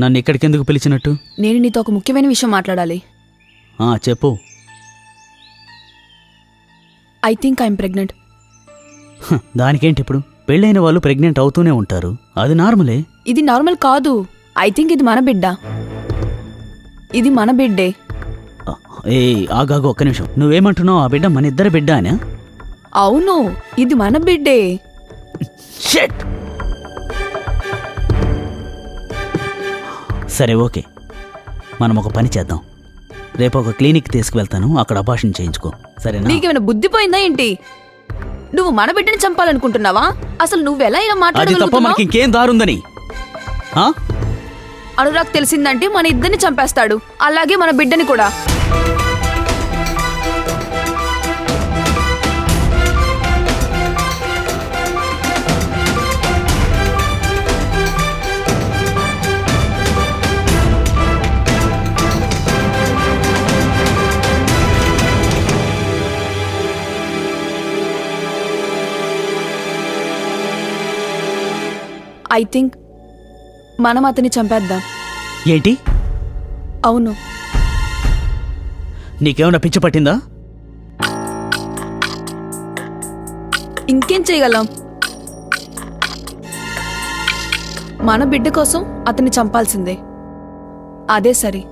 నన్ను ఇక్కడికెందుకు పిలిచినట్టు? నేను నీతో ఒక ముఖ్యమైన విషయం మాట్లాడాలి. చెప్పు. I think I'm pregnant. దానికేంటి ఇప్పుడు? పెళ్ళైన వాళ్ళు ప్రెగ్నెంట్ అవుతూనే ఉంటారు, అది నార్మలే. ఇది నార్మల్ కాదు. ఐ థింక్ ఇది మన బిడ్డ. ఇది మన బిడ్డే. ఆగాగు ఒక్క నిమిషం. నువ్వేమంటున్నావు? ఆ బిడ్డ మన ఇద్దరి బిడ్డ అనా? అవును, ఇది మన బిడ్డే. షిట్. సరే ఓకే, మనం ఒక పని చేద్దాం. రేపు ఒక క్లినిక్ తీసుకువెళ్తాను, అక్కడ అబార్షన్ చేయించుకో, సరేనా? నీకేమైనా బుద్ధి పోయిందా ఏంటి? నువ్వు మన బిడ్డని చంపాలనుకుంటున్నావా? అసలు నువ్వెలా ఇలా అది తప్ప మాట్లాడగలుగుతున్నావు? మనకి ఇంకేం దారుందని? అనురాగ్ తెలిసిందంటే మన ఇద్దరిని చంపేస్తాడు, అలాగే మన బిడ్డని కూడా. ఐ థింక్ మనం అతన్ని చంపేద్దాం. ఏంటి? అవును. నీకేమన్నా పిచ్చి పట్టిందా? ఇంకేం చేయగలం? మన బిడ్డ కోసం అతన్ని చంపాల్సిందే, అదే సరి.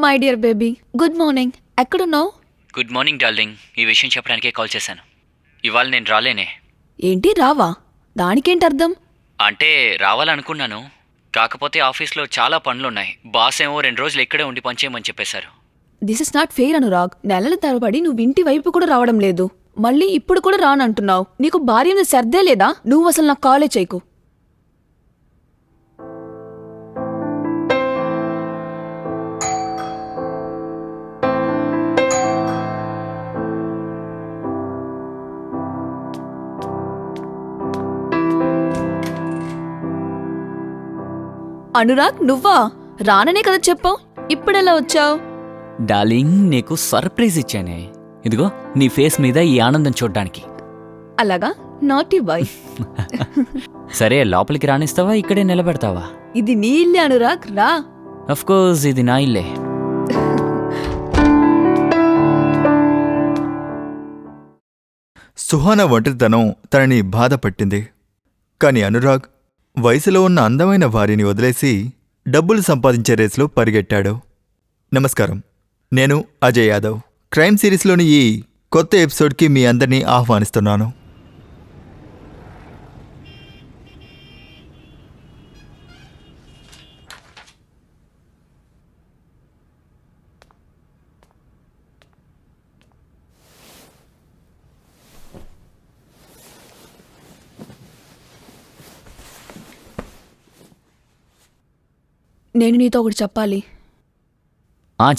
My dear baby, good morning. ఎక్కడున్నావు? Good morning darling. ఈ విషయం చెప్పడానికే కాల్ చేశాను. ఇవాళ నేను రాలేనే. ఏంటి రావా? దానికేంటి అర్థం? అంటే రావాలనుకున్నాను, కాకపోతే ఆఫీస్లో చాలా పనులున్నాయి. బాస్ ఏమో 2 రోజులు ఇక్కడే ఉండి పనిచేయమని చెప్పేశారు. This is not fair Anurag. నెలల తరబడి నువ్వు ఇంటి వైపు కూడా రావడం లేదు, మళ్ళీ ఇప్పుడు కూడా రానంటున్నావు. నీకు భార్య మీద శ్రద్ధే లేదా? నువ్వు అసలు నాకు కాలే చేయకు. అనురాగ్, నువ్వా? రాననే కదా చెప్పావు, ఇప్పుడెలా వచ్చావు? డార్లింగ్, నీకు సర్ప్రైజ్ ఇచ్చానే. ఇదిగో నీ ఫేస్ మీద ఈ ఆనందం చూడ్డానికి. అలాగా? Naughty boy. సరే, లోపలికి రానిస్తావా, ఇక్కడే నిలబెడతావా? ఇది నీ ఇల్లే అనురాగ్, రా. అఫ్ కోర్స్ ఇది నా ఇల్లే. సుహానా ఒంటరితనం తనని బాధపట్టింది. కాని అనురాగ్ వయసులో ఉన్న అందమైన భార్యని వదిలేసి డబ్బులు సంపాదించే రేసులో పరిగెట్టాడు. నమస్కారం, నేను అజయ్ యాదవ్. క్రైమ్ సిరీస్లోని ఈ కొత్త ఎపిసోడ్కి మీ అందరినీ ఆహ్వానిస్తున్నాను. నేను నీతో ఒకటి చెప్పాలి.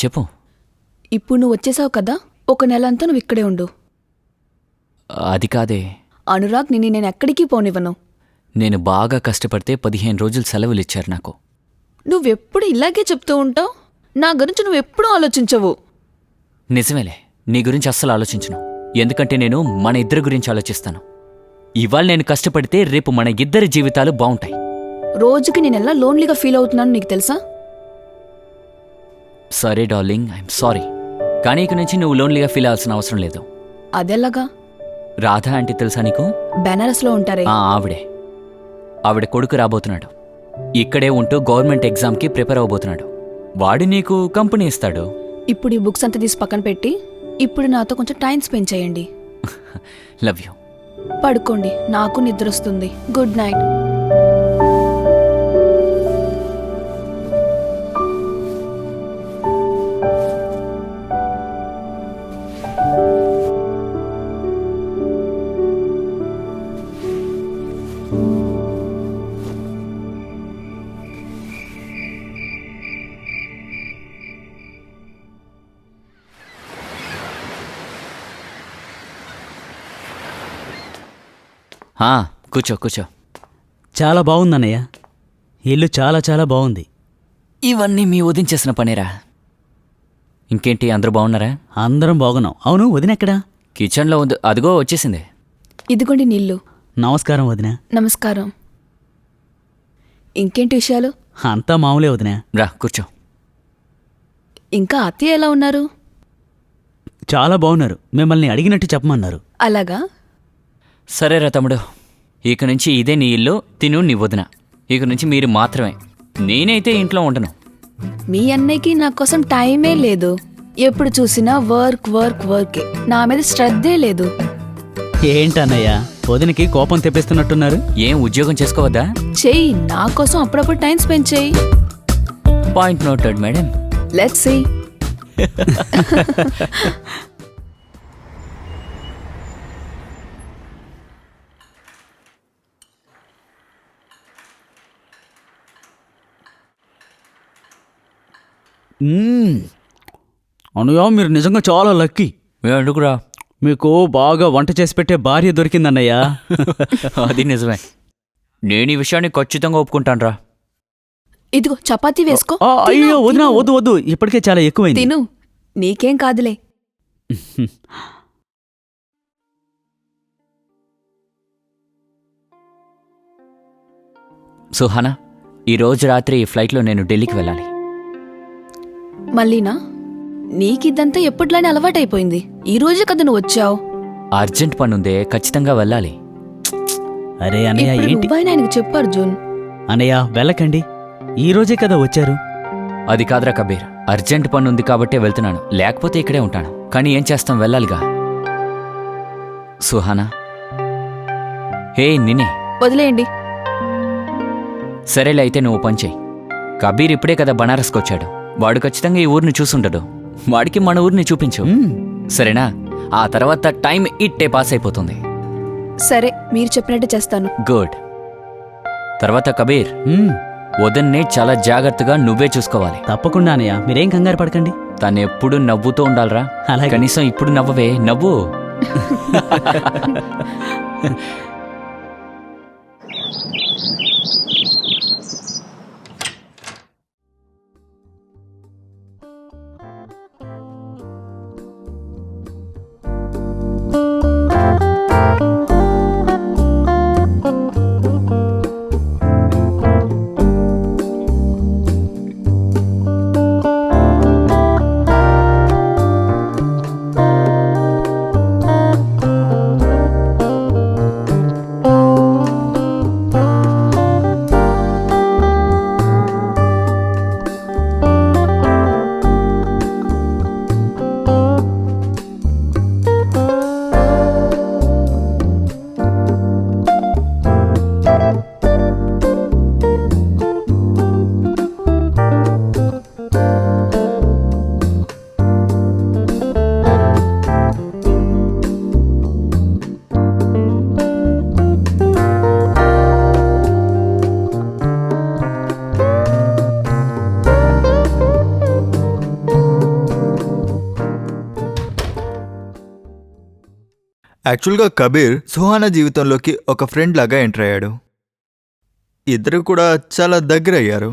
చెప్పు. ఇప్పుడు నువ్వు వచ్చేసావు కదా, ఒక నెలంతా నువ్వు ఇక్కడే ఉండు. అది కాదే అనురాగ్, నేను ఎక్కడికి పోనివ్వను. నేను బాగా కష్టపడితే 15 రోజులు సెలవులు ఇచ్చారు నాకు. నువ్వెప్పుడు ఇలాగే చెప్తూ ఉంటావు. నా గురించి నువ్వెప్పుడూ ఆలోచించవు. నిజమేలే, నీ గురించి అస్సలు ఆలోచించను. ఎందుకంటే నేను మన ఇద్దరి గురించి ఆలోచిస్తాను. ఇవాళ నేను కష్టపడితే రేపు మన ఇద్దరి జీవితాలు బాగుంటాయి. రోజుకి నేనెలా లోన్లీగా ఫీల్ అవుతున్నాను నీకు తెలుసా? సరే డార్లింగ్, ఐఎమ్ సారీ. కానీ ఇక నుంచి నువ్వు లోన్లీగా ఫీల్ అవ్వాల్సిన అవసరం లేదు. అదెలాగా? రాధా అంటే తెలుసా నీకు? బెనారస్లో ఉంటారే. ఆవిడ కొడుకు రాబోతున్నాడు. ఇక్కడే ఉంటూ గవర్నమెంట్ ఎగ్జామ్కి ప్రిపేర్ అవబోతున్నాడు. వాడు నీకు కంపెనీ ఇస్తాడు. ఇప్పుడు ఈ బుక్స్ అంతా తీసి పక్కన పెట్టి ఇప్పుడు నాతో కొంచెం టైం స్పెండ్ చేయండి. Love you. పడుకోండి, నాకు నిద్ర వస్తుంది. Good night. కూర్చో కూర్చో. చాలా బాగుందన్నయ్య. ఇల్లు చాలా చాలా బాగుంది. ఇవన్నీ మీ వదిన చేసిన పనేరా? ఇంకేంటి, అందరూ బాగున్నారా? అందరం బాగున్నాం. అవును, వదినెక్కడా? కిచెన్లో ఉంది, అదిగో వచ్చేసింది. ఇదిగోండి నీళ్ళు. నమస్కారం వదిన. నమస్కారం. ఇంకేంటి విషయాలు? అంతా మామూలే వదిన. రా కూర్చో. ఇంకా అత్తయ్య ఎలా ఉన్నారు? చాలా బాగున్నారు. మిమ్మల్ని అడిగినట్టు చెప్పమన్నారు. అలాగా? సరేరా తమ్ముడు, ఇక నుంచి ఇదే నీ ఇల్లు, తిను నీ వదిన. ఇక నుంచి మీరు మాత్రమే. నేనైతే ఇంట్లో ఉండను. మీ అన్నయ్యకి నా కోసం టైమే లేదు. ఎప్పుడు చూసినా వర్క్ వర్క్ వర్కే. నా మీద శ్రద్ధే లేదు. ఏంటన్నయ్య, వదినకి కోపం తెప్పిస్తున్నట్టున్నారు? ఏం ఉద్యోగం చేసుకోవద్దా? చెయ్యి, నా కోసం అప్పుడప్పుడు టైం స్పెండ్ చెయ్యి. Point noted madam. Let's see. Anayya, మీరు నిజంగా చాలా లక్కీ. ఎందుకురా? మీకు బాగా వంట చేసి పెట్టే భార్య దొరికిందన్నయ్య. అది నిజమే. నేను ఈ విషయాన్ని ఖచ్చితంగా ఒప్పుకుంటానురా. ఇదిగో చపాతీ వేసుకో. అయ్యో వదినా, వద్దు వద్దు, ఇప్పటికే చాలా ఎక్కువైంది. తిను, నీకేం కాదులే. సుహానా, ఈరోజు రాత్రి ఈ ఫ్లైట్లో నేను ఢిల్లీకి వెళ్ళాలి. మళ్ళీనా? నీకిద్దంతా ఎప్పట్లానే అలవాటైపోయింది. ఈ రోజే కదా నువ్వు వచ్చావు. అర్జెంట్ పనుందే, ఖచ్చితంగా వెళ్ళాలి. అరే అన్నయ్య, ఇప్పుడు ఏంటి నువ్వైనా ఆయనకు చెప్పు అర్జున్. అన్నయ్య, వెళ్ళకండి. ఈ రోజే కదా వచ్చారు. అది కాదురా కబీర్, అర్జెంట్ పనుంది కాబట్టే వెళ్తున్నాను, లేకపోతే ఇక్కడే ఉంటాను. కానీ ఏం చేస్తాం, వెళ్ళాలిగా. సుహానా, హే నిన్నే. వదిలేయండి. సరేలే, అయితే నువ్వు పని చెయ్యి. కబీర్ ఇప్పుడే కదా బనారస్కి వచ్చాడు. వాడు ఖచ్చితంగా ఈ ఊరిని చూసుండడు. వాడికి మన ఊరిని చూపించు, సరేనా? ఆ తర్వాత టైం ఇట్టే పాస్ అయిపోతుంది. సరే, మీరు చెప్పినట్టు చేస్తాను. గుడ్. తర్వాత కబీర్, వదన్నే చాలా జాగ్రత్తగా నువ్వే చూసుకోవాలి. తప్పకుండా అన్నయ్య, మీరేం కంగారు పడకండి. తను ఎప్పుడు నవ్వుతూ ఉండాలరా. అలాగే. కనీసం ఇప్పుడు నవ్వవే, నవ్వు. యాక్చువల్గా కబీర్ సుహానా జీవితంలోకి ఒక ఫ్రెండ్ లాగా ఎంటర్ అయ్యాడు. ఇద్దరు కూడా చాలా దగ్గర అయ్యారు.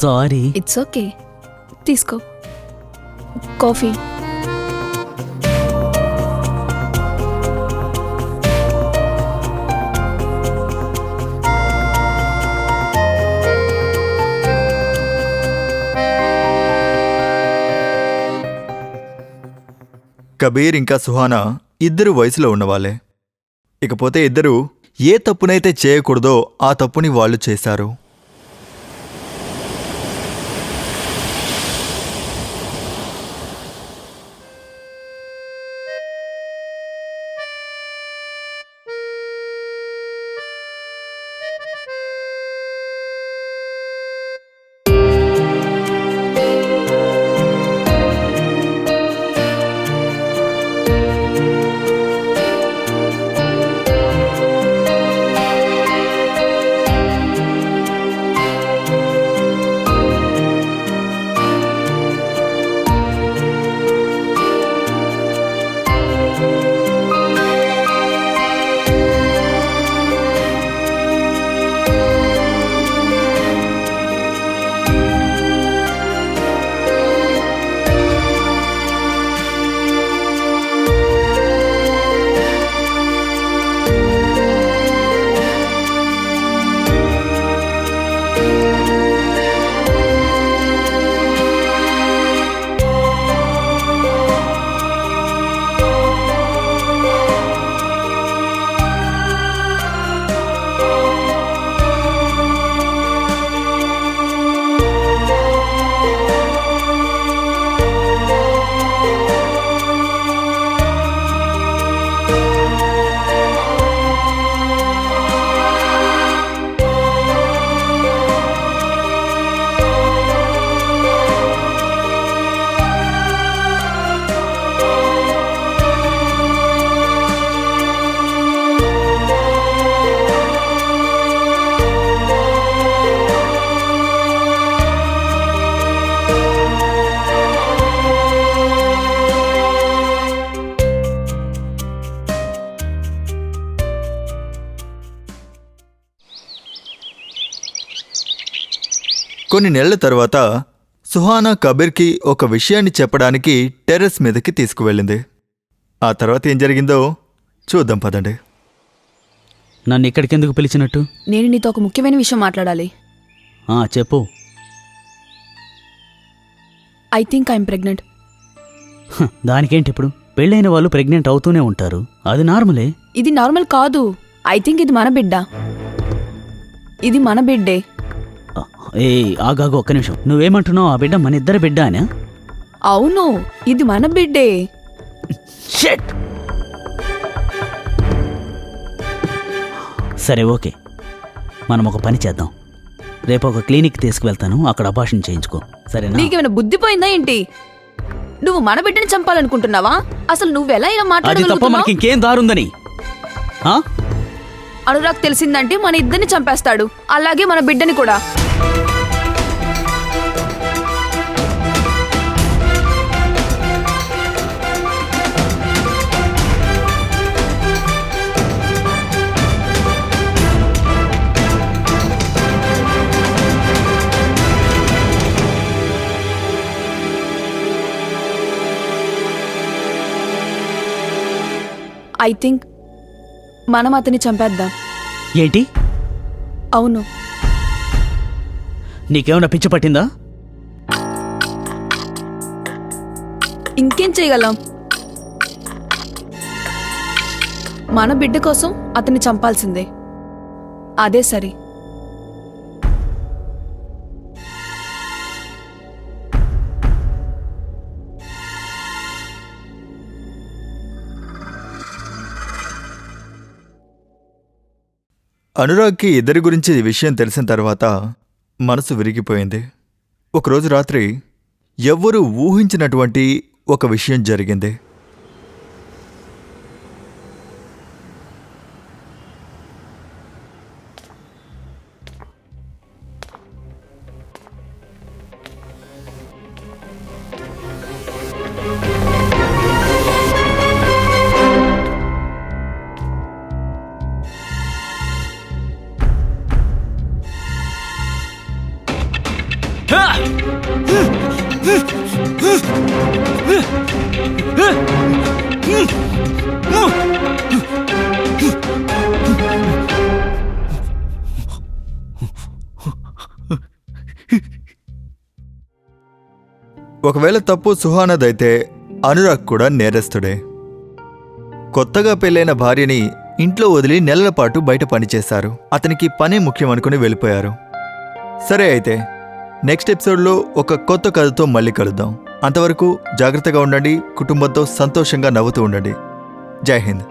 సారీ. ఇట్స్ ఓకే, తీసుకో కాఫీ. కబీర్ ఇంకా సుహానా ఇద్దరు వయసులో ఉన్నవాళ్లే. ఇకపోతే ఇద్దరు ఏ తప్పునైతే చేయకూడదో ఆ తప్పుని వాళ్ళు చేశారు. కొన్ని నెలల తర్వాత సుహానా కబీర్కి ఒక విషయాన్ని చెప్పడానికి టెర్రస్ మీదకి తీసుకువెళ్ళింది. ఆ తర్వాత ఏం జరిగిందో చూద్దాం పదండి. నన్ను ఇక్కడికెందుకు పిలిచినట్టు? నేను నీతో ఒక ముఖ్యమైన విషయం మాట్లాడాలి. చెప్పు. I think I'm pregnant. దానికేంటి ఇప్పుడు? పెళ్ళైన వాళ్ళు ప్రెగ్నెంట్ అవుతూనే ఉంటారు, అది నార్మలే. ఇది నార్మల్ కాదు. ఐ థింక్ ఇది మన బిడ్డ. ఇది మన బిడ్డే. ఏ ఆగాగు ఒక్క నిమిషం. నువ్వేమంటున్నావు? ఆ బిడ్డ మన ఇద్దరి బిడ్డ అనా? అవును, ఇది మన బిడ్డే. షిట్. సరే ఓకే, మనం ఒక పని చేద్దాం. రేపు ఒక క్లినిక్ తీసుకువెళ్తాను, అక్కడ అబార్షన్ చేయించుకో, సరేనా? నీకేమైనా బుద్ధి పోయిందా ఏంటి? నువ్వు మన బిడ్డని చంపాలనుకుంటున్నావా? అసలు నువ్వెలా ఇలా అది తప్ప మాట్లాడగలుగుతున్నావు? మనకి ఇంకేం దారుందని? అనురాగ్ తెలిసిందంటే మన ఇద్దరిని చంపేస్తాడు, అలాగే మన బిడ్డని కూడా. ఐ థింక్ మనం అతన్ని చంపేద్దాం. ఏంటి? అవును. నీకేమన్నా పిచ్చి పట్టిందా? ఇంకేం చేయగలం? మన బిడ్డ కోసం అతన్ని చంపాల్సిందే, అదే సరి. అనురాగ్కి ఇద్దరి గురించి ఈ విషయం తెలిసిన తర్వాత మనసు విరిగిపోయింది. ఒకరోజు రాత్రి ఎవ్వరూ ఊహించినటువంటి ఒక విషయం జరిగింది. ఒకవేళ తప్పు సుహానదైతే అనురాగ్ కూడా నేరస్తుడే. కొత్తగా పెళ్ళైన భార్యని ఇంట్లో వదిలి నెలల పాటు బయట పనిచేశారు. అతనికి పనే ముఖ్యమనుకుని వెళ్ళిపోయారు. సరే అయితే నెక్స్ట్ ఎపిసోడ్లో ఒక కొత్త కథతో మళ్ళీ కలుద్దాం. అంతవరకు జాగ్రత్తగా ఉండండి, కుటుంబంతో సంతోషంగా నవ్వుతూ ఉండండి. జై హింద్.